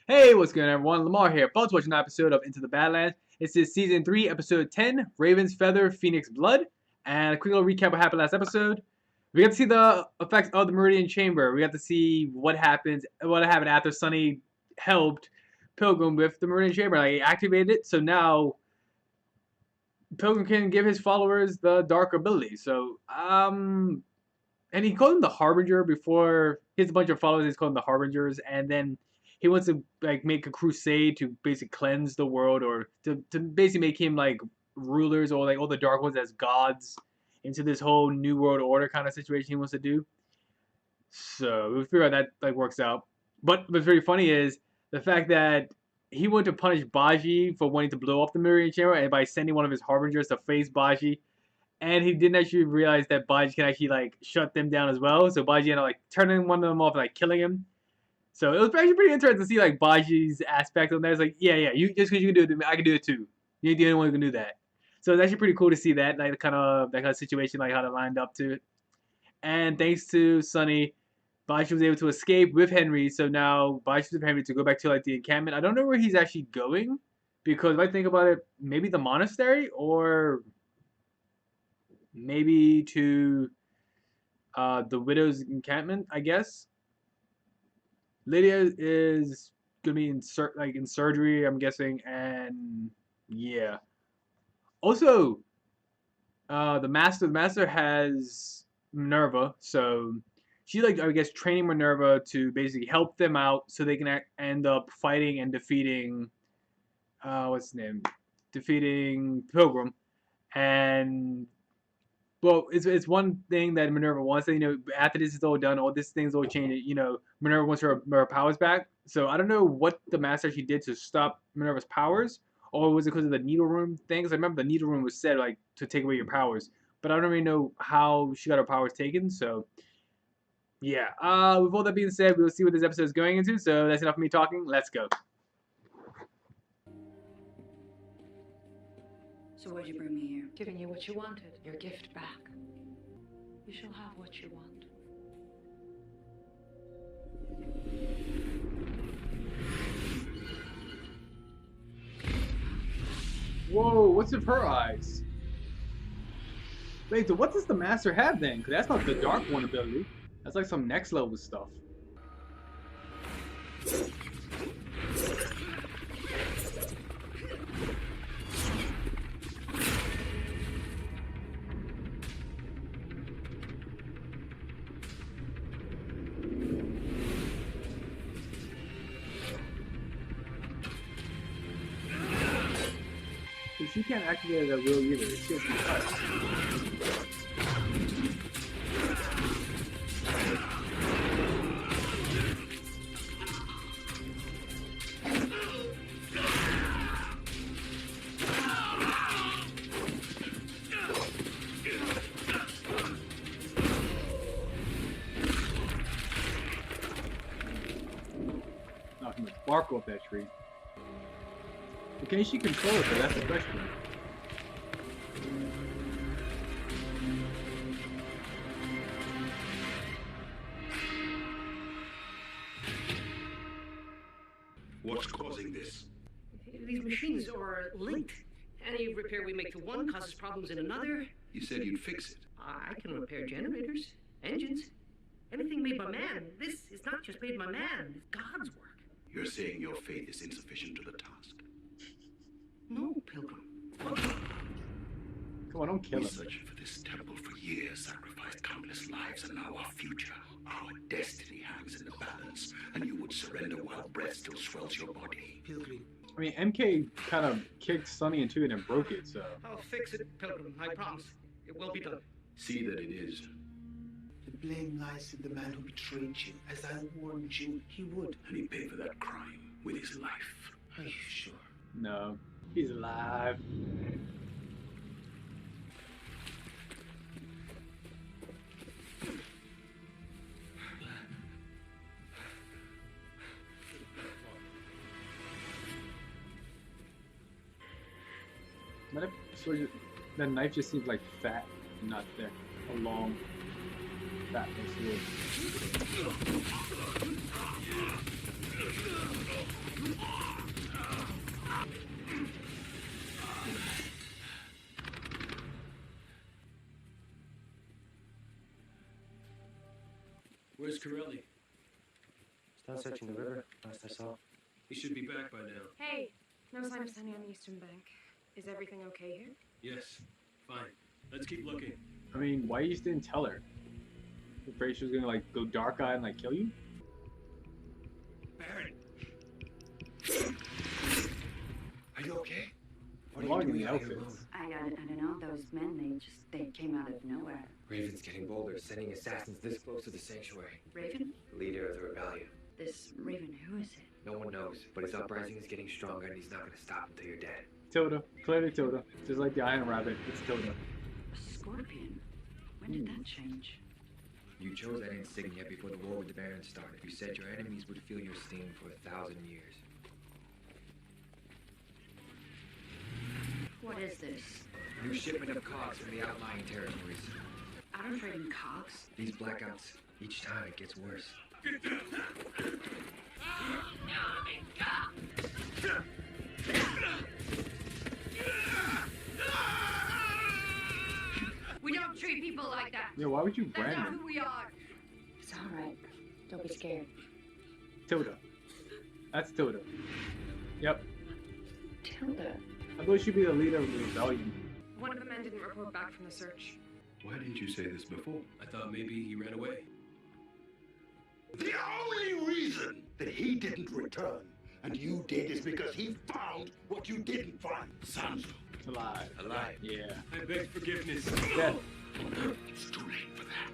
Hey, what's going on, everyone? Lamar here. Folks, watching an episode of Into the Badlands. This is Season 3, Episode 10, Raven's Feather, Phoenix Blood. And a quick little recap of what happened last episode. We got to see the effects of the Meridian Chamber. We got to see what happened after Sunny helped Pilgrim with the Meridian Chamber. Like, he activated it, so now Pilgrim can give his followers the dark ability. And he called him the Harbinger before. He has a bunch of followers. He's called them the Harbingers, and then he wants to like make a crusade to basically cleanse the world, or to basically make him like rulers, or like all the Dark Ones as gods into this whole new world order kind of situation he wants to do. So we'll figure out that like works out. But what's very funny is the fact that he wanted to punish Baji for wanting to blow up the Meridian Chamber, and by sending one of his Harbingers to face Baji, and he didn't actually realize that Baji can actually like shut them down as well. So Baji ended up like turning one of them off and like killing him. So it was actually pretty interesting to see like Baji's aspect on there. It's like, yeah, you just because you can do it, I can do it too. You ain't the only one who can do that. So it's actually pretty cool to see that like that kind of situation, like how they lined up to it. And thanks to Sunny, Baji was able to escape with Henry. So now Baji's with Henry to go back to like the encampment. I don't know where he's actually going, because if I think about it, maybe the monastery, or maybe to the widow's encampment, I guess. Lydia is gonna be in surgery, I'm guessing, and yeah. Also, the master has Minerva, so she's like, I guess, training Minerva to basically help them out so they can end up fighting and defeating what's his name, defeating Pilgrim. And well, it's one thing that Minerva wants. That, after this is all done, all these things all change. Minerva wants her powers back. So I don't know what the master actually did to stop Minerva's powers, or was it because of the needle room thing? Because I remember the needle room was said like to take away your powers, but I don't really know how she got her powers taken. So yeah. With all that being said, we'll see what this episode is going into. So that's enough of me talking. Let's go. So why'd you bring me here? Giving you what you wanted, your gift back. You shall have what you want. Whoa, what's with her eyes? Wait, so what does the master have then? Because that's not the Dark One ability. That's like some next level stuff. So she can't activate it at will either. She has to be touched. Knocking the bark off that tree. But can she control it though? That's the question. What's causing this? These machines are linked. Any repair we make to one causes problems in another. You said you'd fix it. I can repair generators, engines, anything made by man. This is not just made by man, it's God's work. You're saying your faith is insufficient to the task. No, Pilgrim. Come on, don't kill We him. searched for this temple for years, sacrificed countless lives, and now our future, our destiny hangs in the balance, and you would surrender while breath still swells your body. Pilgrim. I mean, MK kind of kicked Sunny into it and broke it, so. I'll fix it, Pilgrim. I promise. It will be done. See that it is. The blame lies in the man who betrayed you, as I warned you he would. And he paid for that crime with his life. Are you sure? No. He's alive. That knife just seems like fat, not thick. A long, fat sword. Corelli. Still searching the river, last I saw. He should be back by now. Hey, no sign of Sunny on the eastern bank. Is everything okay here? Yes. Fine. Let's keep looking. I mean, why you just didn't tell her? You afraid she was gonna like go dark eye and like kill you? Baron! Are you okay? What are you Logging doing the out here outfits. alone? I don't know. Those men, they came out of nowhere. Raven's getting bolder, sending assassins this close to the sanctuary. Raven? The leader of the rebellion. This Raven, who is it? No one knows, but his uprising is getting stronger and he's not going to stop until you're dead. Tilda. Clearly Tilda. Just like the Iron Rabbit, it's Tilda. A scorpion? When did that change? You chose that insignia before the war with the Barons started. You said your enemies would feel your sting for 1,000 years. What is this? New shipment of cogs from the outlying territories. Outer trading cogs? These blackouts, each time it gets worse. We don't treat people like that. Yeah, why would you That's brand not him? who we are. It's all right. Don't be scared. Tilda. That's Tilda. Yep. Tilda. I believe she'd be the leader of the rebellion. One of the men didn't report back from the search. Why didn't you say this before? I thought maybe he ran away. The only reason that he didn't return and you did is because he found what you didn't find. Sansa. Alive. Alive. Yeah. I beg forgiveness. Dead. It's too late for that.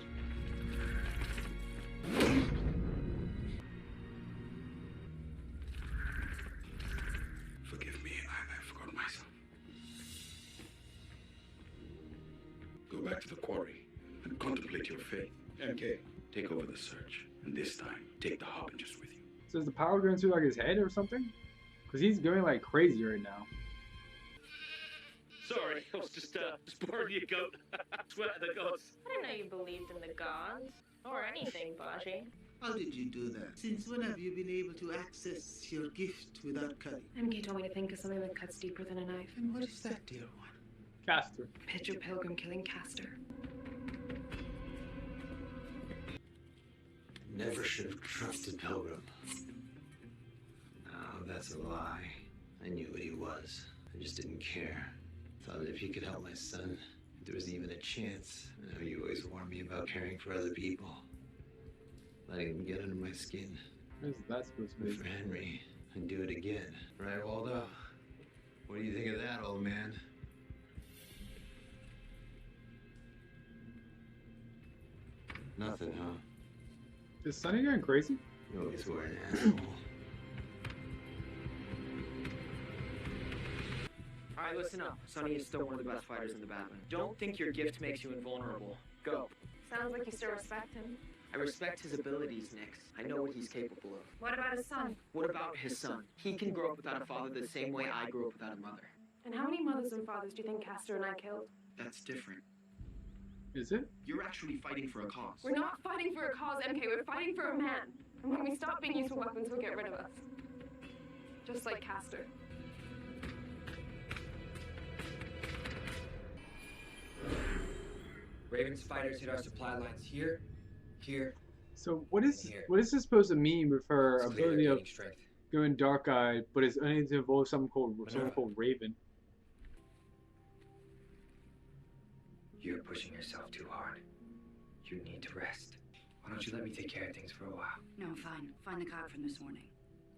Forgive me, I forgot myself. Go back to the quarry and contemplate your fate. MK, take over the search. And this time, take the Harbingers with you. So is the power going through like his head or something? Because he's going like crazy right now. Sorry, I was just boring you, goat. Swear to the gods. I didn't know you believed in the gods. Or anything, Baji. How did you do that? Since when have you been able to access your gift without cutting? MK told me to think of something that cuts deeper than a knife. And what is that, dear one? Caster. Picture Pilgrim killing Castor. Never should have trusted Pilgrim. No, that's a lie. I knew what he was. I just didn't care. Thought that if he could help my son, if there was even a chance. I know you always warned me about caring for other people. Letting him get under my skin. What is that supposed to But be? for Henry, I'd do it again. Right, Waldo? What do you think of that, old man? Nothing, huh? Is Sonny going crazy? You always were an asshole. Alright, listen up. Sonny is still one of the best fighters in the Badlands. Don't think your gift makes you invulnerable. Go. Sounds like you still respect him. I respect his abilities, Nix. I know what he's capable of. What about his son? What about his son? He can grow up without a father the same way I grew up without a mother. And how many mothers and fathers do you think Castor and I killed? That's different. Is it? You're actually fighting for a cause. We're not fighting for a cause, MK. We're fighting for a man. And when we stop being useful weapons, he'll get rid of us. Just like Castor. Raven's fighters hit our supply lines here, here, So what is Here. this supposed to mean with her it's clear ability they're of gaining strength. going dark eyed, but it's only to involve someone called Raven? You're pushing yourself too hard. You need to rest. Why don't you let me take care of things for a while? No, fine. Find the cog from this morning.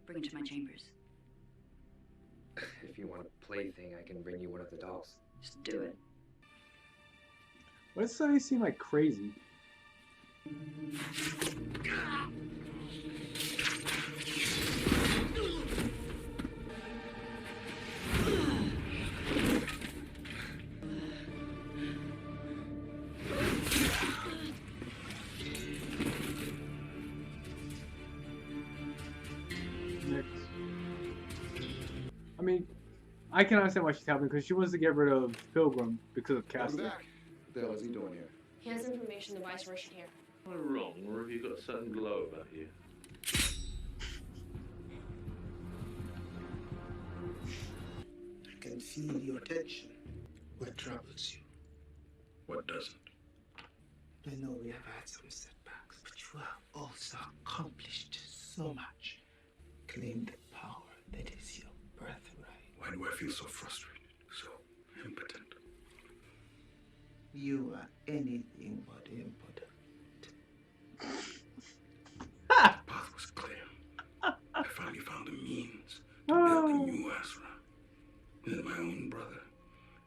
Bring it to my chambers. If you want a plaything, I can bring you one of the dolls. Just do it. Why does Sonny seem like crazy? Next. I mean, I can understand why she's happening because she wants to get rid of Pilgrim because of Castor. What the hell is he doing here? He has information the Viceroy should hear. Am I wrong, or have you got a certain glow about you? I can feel your tension. What troubles you? What doesn't? I know we have had some setbacks, but have also accomplished so much. Claim the power that is your birthright. Why do I feel so frustrated, so impotent? You are anything but impotent. The path was clear. I finally found a means to build a new Asra. Then my own brother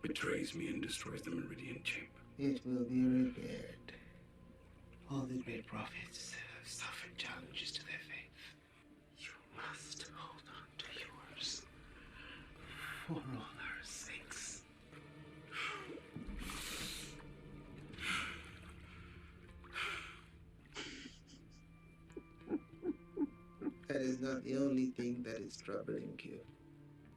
betrays me and destroys the Meridian Chamber. It will be repaired. All the great prophets have suffered challenges to their faith. You must hold on to yours. For all our sakes. That is not the only thing that is troubling you.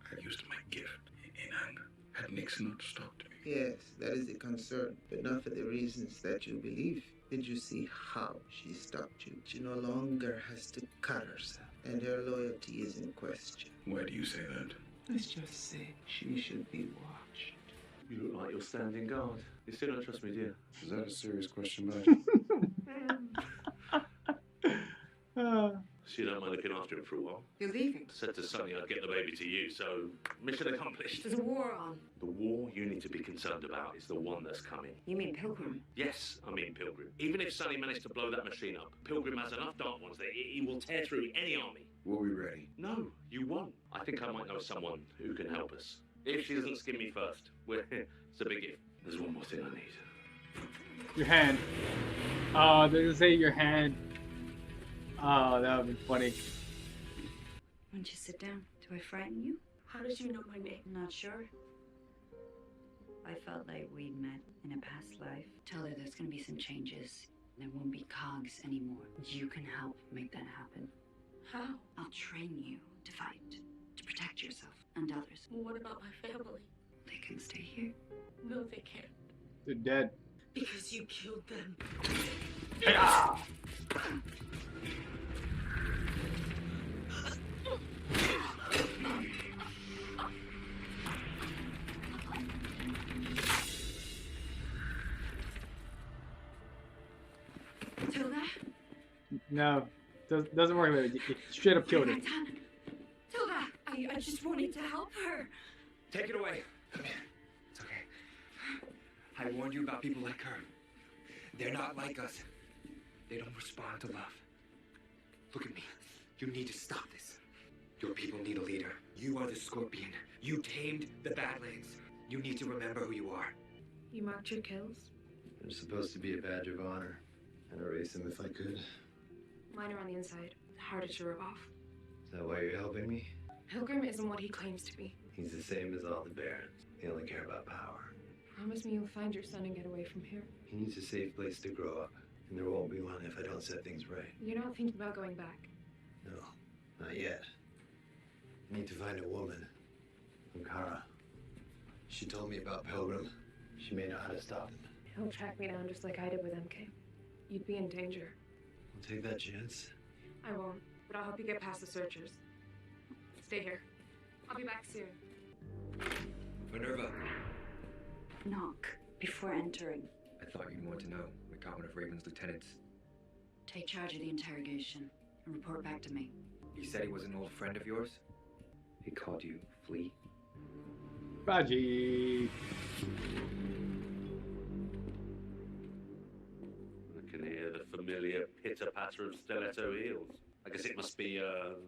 I used my gift in anger. Had Nixon not stopped me. Yes, that is a concern, but not for the reasons that you believe. Did you see how she stopped you? She no longer has to cut herself, and her loyalty is in question. Why do you say that? Let's just say she should be watched. You look like you're standing guard. You still don't trust me, do you? Is that a serious question, Badger? She don't mind looking after him for a while. You're leaving. Said to Sonny I'd get the baby to you, so mission accomplished. There's a war on. The war you need to be concerned about is the one that's coming. You mean Pilgrim? Yes, I mean Pilgrim. Even if Sonny managed to blow that machine up, Pilgrim has enough dark ones that he will tear through any army. Were we ready? No, you won't. I think I might know someone who can help us. If she doesn't skin me first. It's a big if. There's one more thing I need. Your hand. They're gonna say your hand. Oh, that would be funny. Why don't you sit down? Do I frighten you? How did you know my name? Not sure. I felt like we'd met in a past life. Tell her there's gonna be some changes. There won't be cogs anymore. You can help make that happen. How? I'll train you to fight, to protect yourself and others. What about my family? They can stay here. No, they can't. They're dead. Because you killed them. Tilda? No, doesn't work about it. You straight up killed her. Tilda! I just wanted to help her. Take it away. Come here. It's okay. I warned you about people like her. They're not like us. They don't respond to love. Look at me. You need to stop this. Your people need a leader. You are the Scorpion. You tamed the Badlands. You need to remember who you are. You marked your kills? They're supposed to be a badge of honor. I'd erase them if I could. Mine are on the inside. Harder to rub off. Is that why you're helping me? Pilgrim isn't what he claims to be. He's the same as all the barons. They only care about power. Promise me you'll find your son and get away from here. He needs a safe place to grow up. And there won't be one if I don't set things right. You're not thinking about going back. No, not yet. I need to find a woman. Ankara. She told me about Pilgrim. She may know how to stop him. He'll track me down just like I did with MK. You'd be in danger. I'll take that chance. I won't, but I'll help you get past the searchers. Stay here. I'll be back soon. Minerva. Knock before entering. I thought you'd want to know. We got one of Raven's lieutenants. Take charge of the interrogation and report back to me. He said he was an old friend of yours? He called you Flea? Baji. I can hear the familiar pitter-patter of stiletto heels. I guess it must be,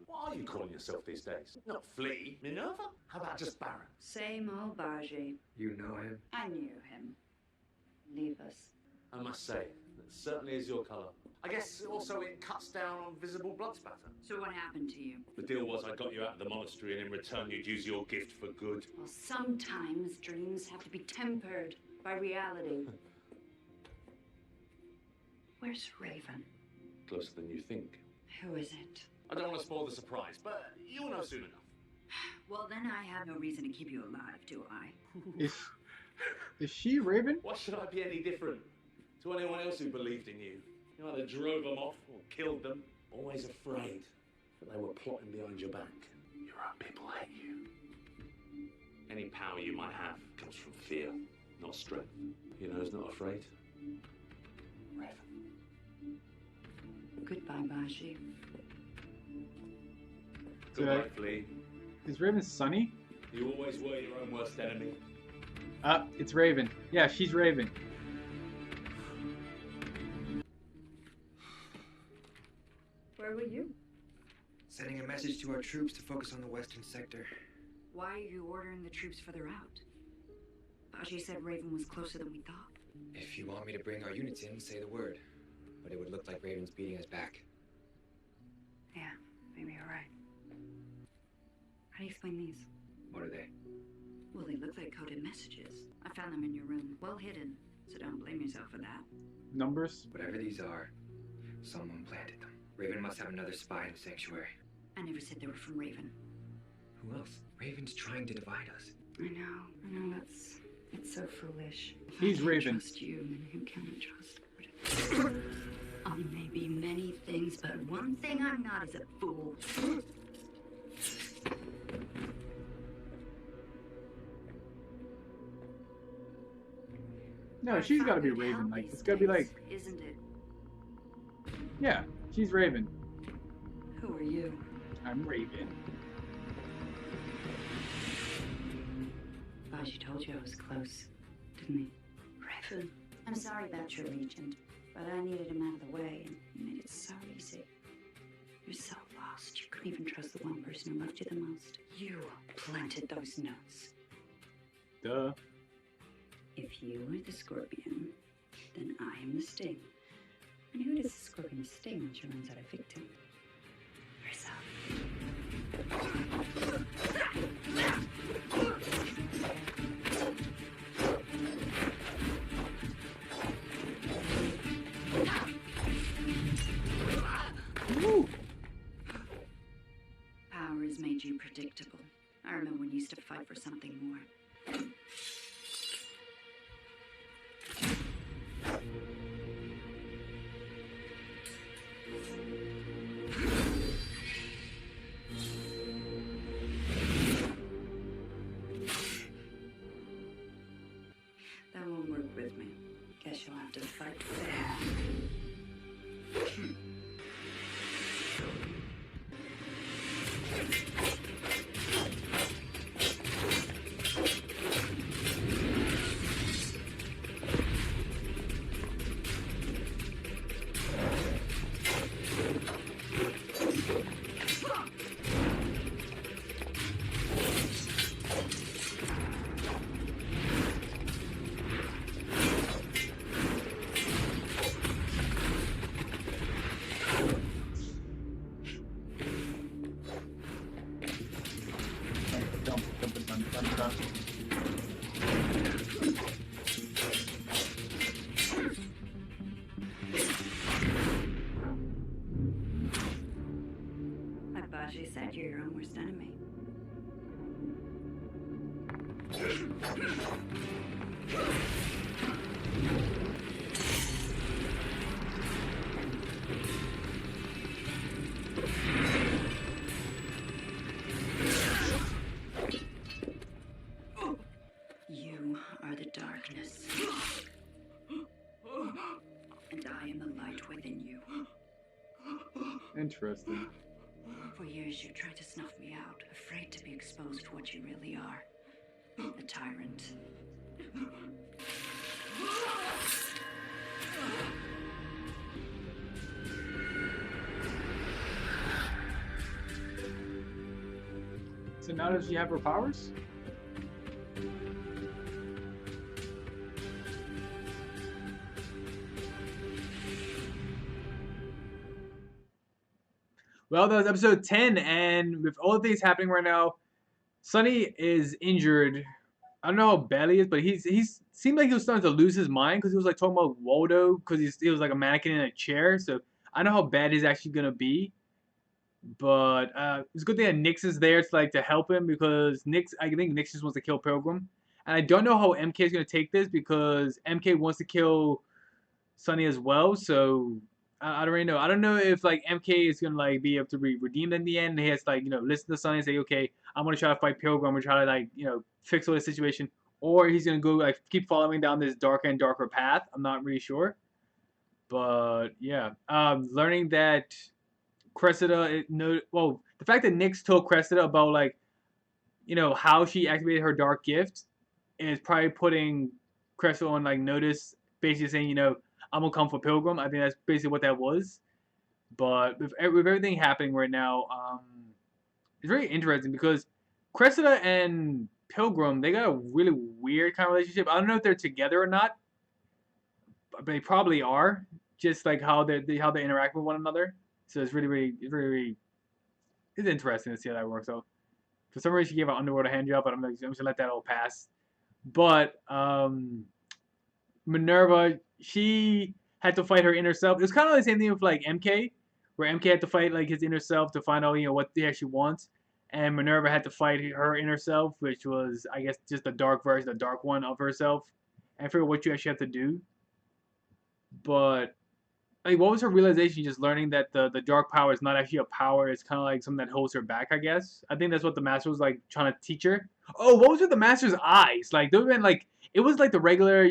what are you calling yourself these days? Not Flea, Minerva? How about just Baron? Same old Baji. You know him? I knew him. Leave us. I must say, that certainly is your colour. I guess also it cuts down on visible blood spatter. So what happened to you? The deal was I got you out of the monastery and in return you'd use your gift for good. Well, sometimes dreams have to be tempered by reality. Where's Raven? Closer than you think. Who is it? I don't want to spoil the surprise, but you'll know soon enough. Well, then I have no reason to keep you alive, do I? Is she Raven? Why should I be any different to anyone else who believed in you? You either drove them off or killed them, always afraid that they were plotting behind your back. Your own people hate you. Any power you might have comes from fear, not strength. You know who's not afraid? Raven. Goodbye, Baji. Goodbye, Flea. Is Raven Sunny? You always were your own worst enemy. It's Raven. Yeah, she's Raven. Where were you? Sending a message to our troops to focus on the western sector. Why are you ordering the troops further out? Baji said Raven was closer than we thought. If you want me to bring our units in, say the word. But it would look like Raven's beating us back. Yeah, maybe you're right. How do you explain these? What are they? Well, they look like coded messages. I found them in your room, well hidden, so don't blame yourself for that. Numbers? Whatever these are, someone planted them. Raven must have another spy in the sanctuary. I never said they were from Raven. Who else? Raven's trying to divide us. I know, it's so foolish. If He's I can't Raven. trust you, then who can I trust? I may be many things, but one thing I'm not is a fool. No, she's gotta be Raven. Like, it's gotta be like, Isn't it? yeah, she's Raven. Who are you? I'm Raven. Baji told you I was close, didn't he? Raven. I'm sorry about your regent, but I needed him out of the way, and you made it so easy. You're so lost. You couldn't even trust the one person who loved you the most. You planted those notes. Duh. If you are the scorpion, then I am the sting. And who does the scorpion sting when she runs out of victim? Woo. Power has made you predictable. I remember when you used to fight for something more. That won't work with me. Guess you'll have to fight fair. Like Baji said, you're your own worst enemy. You are the darkness. And I am the light within you. Interesting. For years you tried to snuff me out, afraid to be exposed for what you really are. A tyrant. So now does she have her powers? Well, that was episode 10, and with all the things happening right now, Sonny is injured. I don't know how bad he is, but he's seemed like he was starting to lose his mind because he was like talking about Waldo because he was like a mannequin in a chair. So I don't know how bad he's actually gonna be. But it's a good thing that Nyx is there to like to help him because I think Nyx just wants to kill Pilgrim, and I don't know how MK is gonna take this because MK wants to kill Sonny as well. So I don't really know. I don't know if like MK is gonna like be able to be redeemed in the end. He has to like listen to Sonny and say, okay, I'm gonna try to fight Pilgrim. I'm gonna try to like fix all this situation, or he's gonna go like keep following down this darker and darker path. I'm not really sure. But yeah, learning that Cressida, no, well, the fact that Nyx told Cressida about like how she activated her dark gift is probably putting Cressida on like notice, basically saying I'm gonna come for Pilgrim. I think that's basically what that was. But with everything happening right now, it's very interesting because Cressida and Pilgrim, they got a really weird kind of relationship. I don't know if they're together or not, but they probably are. Just like how they interact with one another. So it's really it's interesting to see how that works out. For some reason, she gave an Underworld a hand job, but I'm just gonna let that all pass. But Minerva, she had to fight her inner self. It was kind of the same thing with like MK, where MK had to fight like his inner self to find out what he actually wants, and Minerva had to fight her inner self, which was I guess just the dark version, the dark one of herself, and figure what you actually have to do. But like, what was her realization? Just learning that the dark power is not actually a power; it's kind of like something that holds her back. I guess I think that's what the master was like trying to teach her. Oh, what was with the master's eyes? Like they been like it was like the regular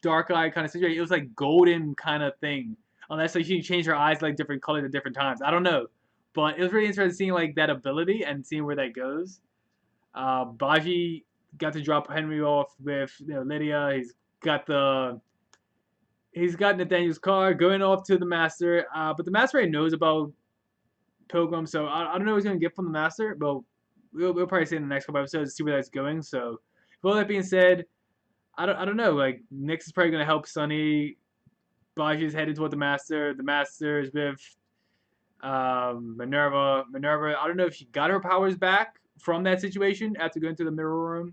dark eye kind of situation. It was like golden kind of thing, unless like she changed her eyes like different colors at different times. I don't know, but it was really interesting seeing like that ability and seeing where that goes. Baji got to drop Henry off with Lydia. He's got Nathaniel's car going off to the master, but the master already knows about Pilgrim, so I don't know what he's gonna get from the master, but we'll probably see in the next couple episodes to see where that's going. So, with all that being said, I don't know. Like Nyx is probably gonna help Sunny. Baji is headed toward the master. The master is with Minerva. Minerva, I don't know if she got her powers back from that situation after going to the mirror room,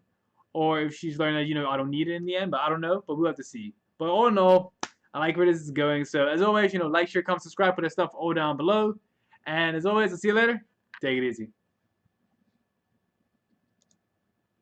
or if she's learned that I don't need it in the end. But I don't know. But we'll have to see. But all in all, I like where this is going. So as always, like, share, comment, subscribe, put that stuff all down below. And as always, I'll see you later. Take it easy.